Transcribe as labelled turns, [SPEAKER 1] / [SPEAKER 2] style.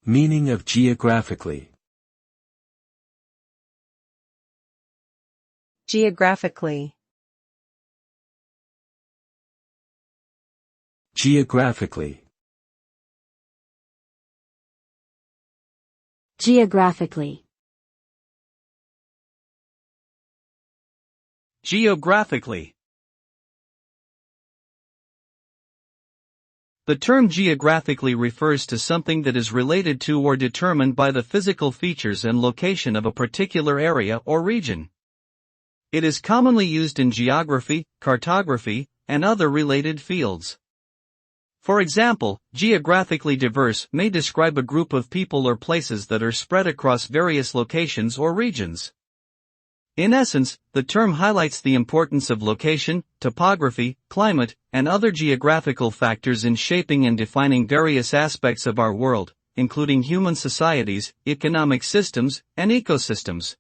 [SPEAKER 1] Meaning of geographically.
[SPEAKER 2] Geographically.
[SPEAKER 1] Geographically.
[SPEAKER 3] Geographically.
[SPEAKER 4] Geographically. The term geographically refers to something that is related to or determined by the physical features and location of a particular area or region. It is commonly used in geography, cartography, and other related fields. For example, geographically diverse may describe a group of people or places that are spread across various locations or regions. In essence, the term highlights the importance of location, topography, climate, and other geographical factors in shaping and defining various aspects of our world, including human societies, economic systems, and ecosystems.